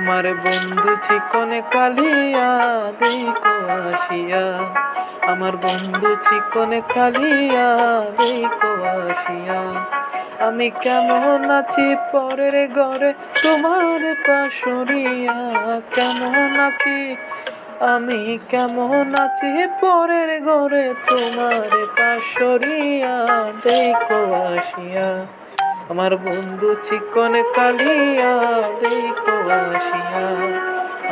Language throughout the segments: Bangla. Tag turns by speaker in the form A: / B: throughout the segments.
A: আমার বন্ধু চিকনে কালিয়া দেখো আসিয়া, আমার বন্ধু চিকনে কালিয়া দেখো আসিয়া। আমি কেমন আছি পরের ঘরে তোমার পাশরিয়া, কেমন আছি আমি কেমন আছি পরের ঘরে তোমার পাশরিয়া দেখো আসিয়া। আমার বন্ধু চিকনে কালিয়া দেখো আসিয়া,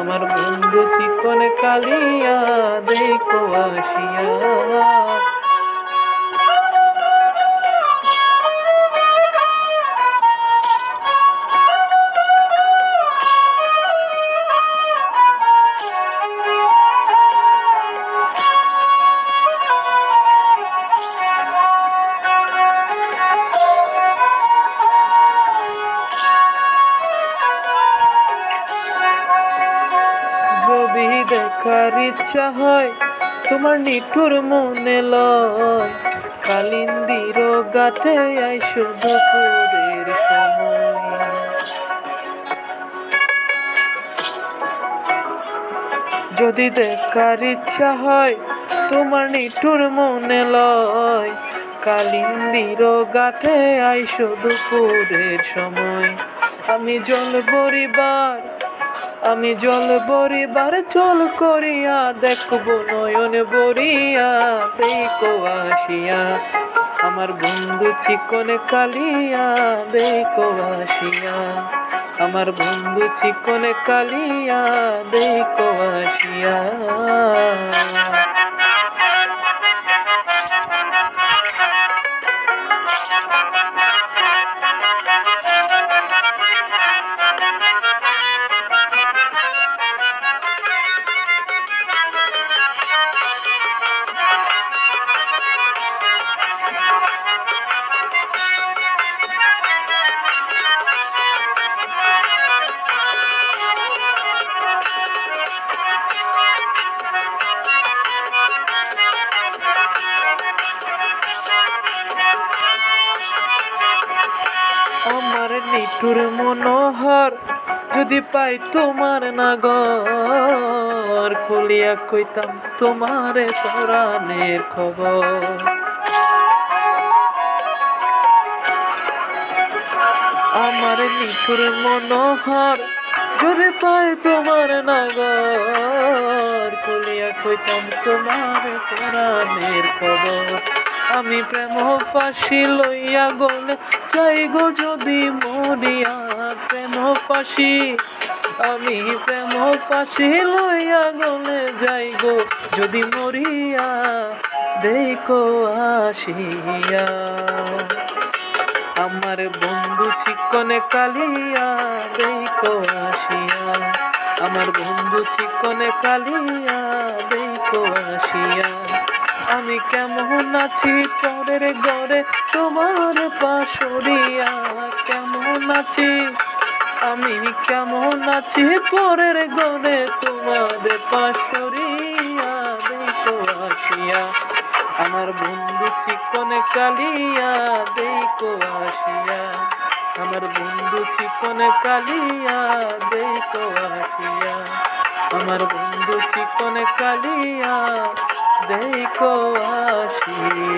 A: আমার বন্ধু চিকনে কালিয়া দেখো আসিয়া। ছবি দেখার ইচ্ছা হয় তোমার নিঠুর মনে লয়, কালিন্দির গাটে আইসো দুপুরের সময়। যদি দেখার ইচ্ছা হয় তোমার নিঠুর মনে লয়, কালিন্দির গাটে আইসো দুপুরের সময়। আমি জল বরিবার চল করিয়া দেখবো নয়ন বরিয়া দেখো আসিয়া। আমার বন্ধু চিকনে কালিয়া দেখো আসিয়া, আমার বন্ধু চিকনে কালিয়া দেখো আসিয়া। আমার নিঠুর মনোহর যদি পাই তোমার নাগর, খুলিয়া কইতাম তোমার পরাণের খবর। আমার নিঠুর মনোহর যদি পাই তোমার নাগর, খুলিয়া কইতাম তোমার পরাণের খবর। আমি প্রেম ফাঁসি লইয়া গলে চাই গো যদি মরিয়া, প্রেম ফাঁসি আমি প্রেম ফাঁসি লইয়া গলে যাই গো যদি মরিয়া দেখো আসিয়া। আমার বন্ধু চিকনে কালিয়া দেখো আসিয়া, আমার বন্ধু চিকনে কালিয়া দেখো আসিয়া। আমি কেমন আছি পরের ঘরে তোমার পাশরিয়া, কেমন আছি আমি কেমন আছি পরের ঘরে তোমার পাশরিয়া দেখো আসিয়া। আমার বন্ধু চিকনে কালিয়া দেখো আসিয়া, আমার বন্ধু চিকনে কালিয়া দেখো আসিয়া, আমার বন্ধু চিকনে কালিয়া দেখো আসিয়া।